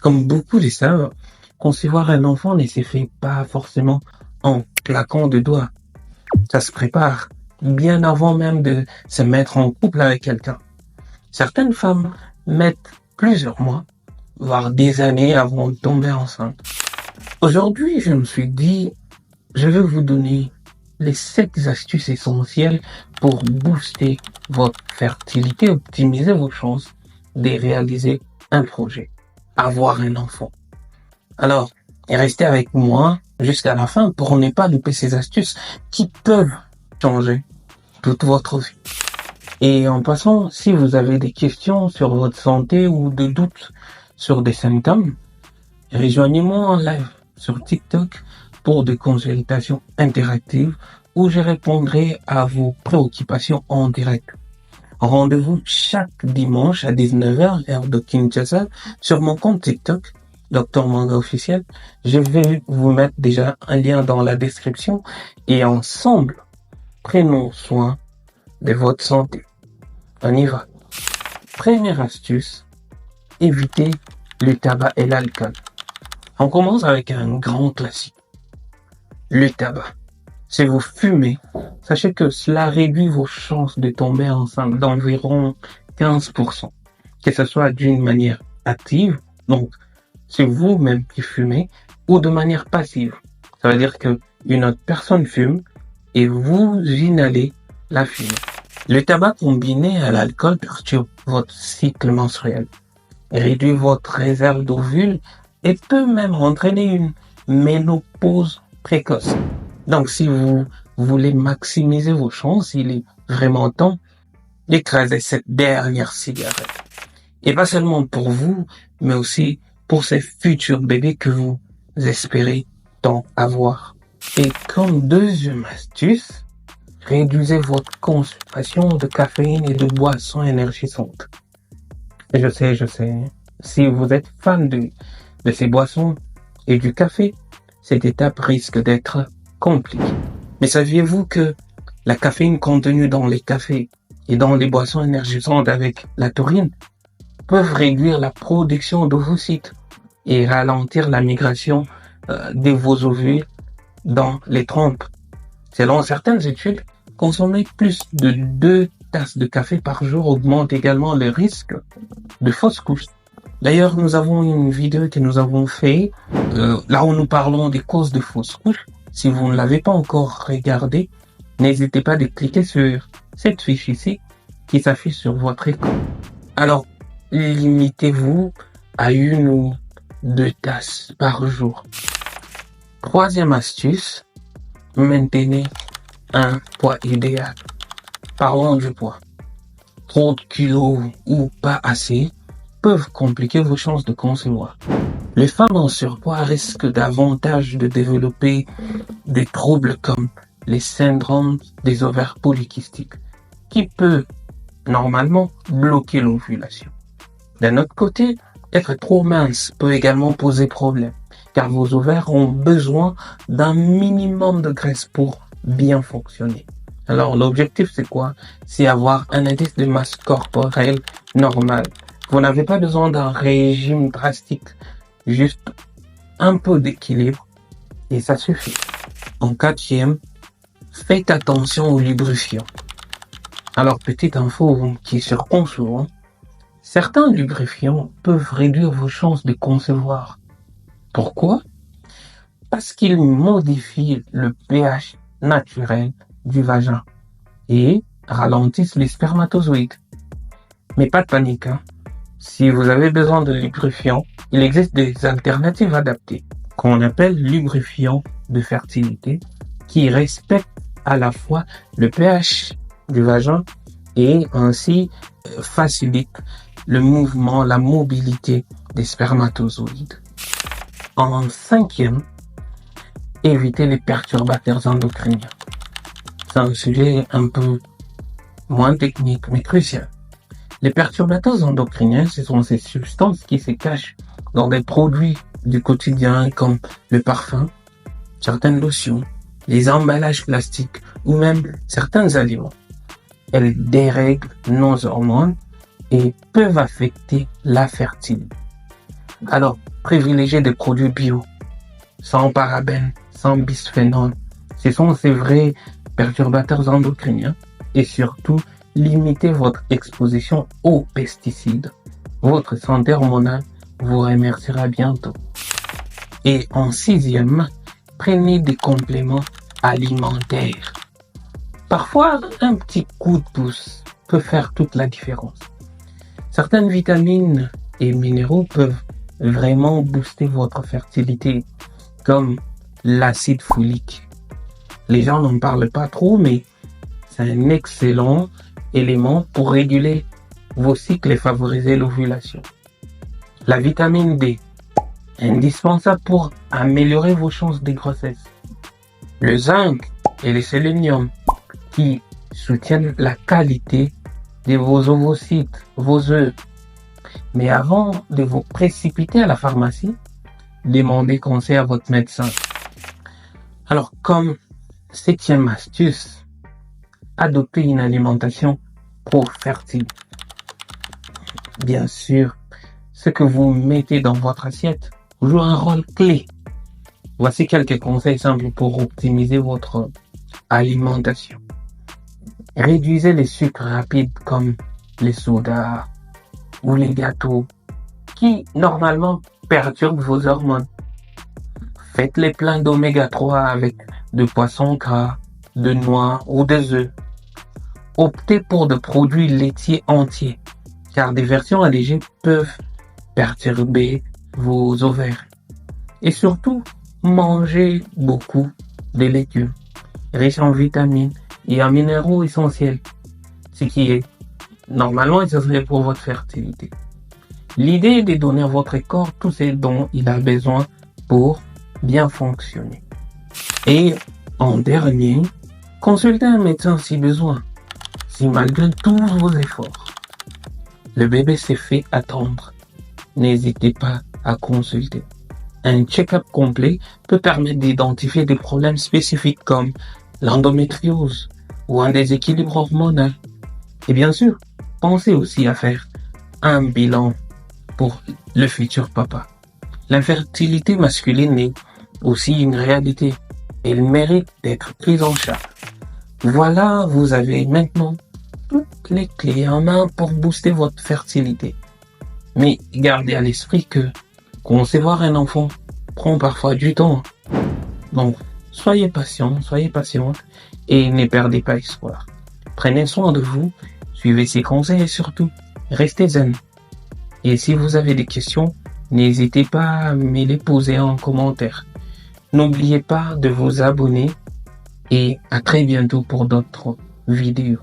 Comme beaucoup le savent, concevoir un enfant ne se fait pas forcément en claquant de doigts. Ça se prépare bien avant même de se mettre en couple avec quelqu'un. Certaines femmes mettent plusieurs mois, voire des années avant de tomber enceinte. Aujourd'hui, je me suis dit, je vais vous donner les 7 astuces essentielles pour booster votre fertilité, optimiser vos chances de réaliser un projet, avoir un enfant. Alors, restez avec moi jusqu'à la fin pour ne pas louper ces astuces qui peuvent changer toute votre vie. Et en passant, si vous avez des questions sur votre santé ou des doutes sur des symptômes, rejoignez-moi en live sur TikTok pour des consultations interactives où je répondrai à vos préoccupations en direct. Rendez-vous chaque dimanche à 19h, heure de Kinshasa, sur mon compte TikTok, Dr Manga Officiel. Je vais vous mettre déjà un lien dans la description et ensemble, prenons soin de votre santé. On y va. Première astuce, évitez le tabac et l'alcool. On commence avec un grand classique. Le tabac. Si vous fumez, sachez que cela réduit vos chances de tomber enceinte d'environ 15%. Que ce soit d'une manière active, donc c'est vous-même qui fumez, ou de manière passive. Ça veut dire que une autre personne fume et vous inhalez la fumée. Le tabac combiné à l'alcool perturbe votre cycle menstruel, réduit votre réserve d'ovules et peut même entraîner une ménopause précoce. Donc, si vous voulez maximiser vos chances, il est vraiment temps d'écraser cette dernière cigarette. Et pas seulement pour vous, mais aussi pour ces futurs bébés que vous espérez tant avoir. Et comme deuxième astuce, réduisez votre consommation de caféine et de boissons énergisantes. Je sais, si vous êtes fan de ces boissons et du café, cette étape risque d'être compliquée. Mais saviez-vous que la caféine contenue dans les cafés et dans les boissons énergisantes avec la taurine peuvent réduire la production d'ovocytes et ralentir la migration de vos ovules dans les trompes. Selon certaines études, consommer plus de 2 tasses de café par jour augmente également le risque de fausses couches. D'ailleurs, nous avons une vidéo que nous avons fait là où nous parlons des causes de fausses couches. Si vous ne l'avez pas encore regardé, n'hésitez pas à cliquer sur cette fiche ici qui s'affiche sur votre écran. Alors, limitez-vous à 1 ou 2 tasses par jour. Troisième astuce, maintenez un poids idéal. Parlons du poids. Trop de kilos ou pas assez peuvent compliquer vos chances de concevoir. Les femmes en surpoids risquent davantage de développer des troubles comme les syndromes des ovaires polykystiques, qui peut normalement bloquer l'ovulation. D'un autre côté, être trop mince peut également poser problème, car vos ovaires ont besoin d'un minimum de graisse pour bien fonctionner. Alors l'objectif c'est quoi? C'est avoir un indice de masse corporelle normal. Vous n'avez pas besoin d'un régime drastique, juste un peu d'équilibre et ça suffit. En quatrième, faites attention aux lubrifiants. Alors petite info qui surprend souvent, certains lubrifiants peuvent réduire vos chances de concevoir. Pourquoi? Parce qu'ils modifient le pH naturel du vagin et ralentissent les spermatozoïdes. Mais pas de panique, Si vous avez besoin de lubrifiant, il existe des alternatives adaptées qu'on appelle lubrifiants de fertilité qui respectent à la fois le pH du vagin et ainsi facilitent le mouvement, la mobilité des spermatozoïdes. En cinquième, évitez les perturbateurs endocriniens. C'est un sujet un peu moins technique mais crucial. Les perturbateurs endocriniens, ce sont ces substances qui se cachent dans des produits du quotidien comme le parfum, certaines lotions, les emballages plastiques ou même certains aliments. Elles dérèglent nos hormones et peuvent affecter la fertilité. Alors, Privilégiez des produits bio, sans parabènes, sans bisphénol. Ce sont ces vrais perturbateurs endocriniens. Et surtout, limitez votre exposition aux pesticides. Votre santé hormonale vous remerciera bientôt. Et en sixième, prenez des compléments alimentaires. Parfois, un petit coup de pouce peut faire toute la différence. Certaines vitamines et minéraux peuvent vraiment booster votre fertilité, comme l'acide folique. Les gens n'en parlent pas trop, mais c'est un excellent élément pour réguler vos cycles et favoriser l'ovulation. La vitamine D, indispensable pour améliorer vos chances de grossesse. Le zinc et le sélénium, qui soutiennent la qualité de vos ovocytes, vos œufs. Mais avant de vous précipiter à la pharmacie, demandez conseil à votre médecin. Alors, comme septième astuce, adoptez une alimentation pro-fertile. Bien sûr, ce que vous mettez dans votre assiette joue un rôle clé. Voici quelques conseils simples pour optimiser votre alimentation. Réduisez les sucres rapides comme les sodas ou les gâteaux qui normalement perturbent vos hormones. Faites les pleins d'oméga 3 avec de poissons gras, de noix ou des œufs. Optez pour des produits laitiers entiers car des versions allégées peuvent perturber vos ovaires. Et surtout, mangez beaucoup de légumes riches en vitamines et en minéraux essentiels, ce qui est normalement essentiel pour votre fertilité. L'idée est de donner à votre corps tout ce dont il a besoin pour bien fonctionner. Et en dernier, consultez un médecin si besoin. Si malgré tous vos efforts, le bébé s'est fait attendre, n'hésitez pas à consulter. Un check-up complet peut permettre d'identifier des problèmes spécifiques comme l'endométriose ou un déséquilibre hormonal. Et bien sûr, pensez aussi à faire un bilan pour le futur papa. L'infertilité masculine est aussi une réalité. Elle mérite d'être prise en charge. Voilà, vous avez maintenant toutes les clés en main pour booster votre fertilité. Mais gardez à l'esprit que concevoir un enfant prend parfois du temps. Donc, soyez patient et ne perdez pas espoir. Prenez soin de vous, suivez ces conseils et surtout, restez zen. Et si vous avez des questions, n'hésitez pas à me les poser en commentaire. N'oubliez pas de vous abonner et à très bientôt pour d'autres vidéos.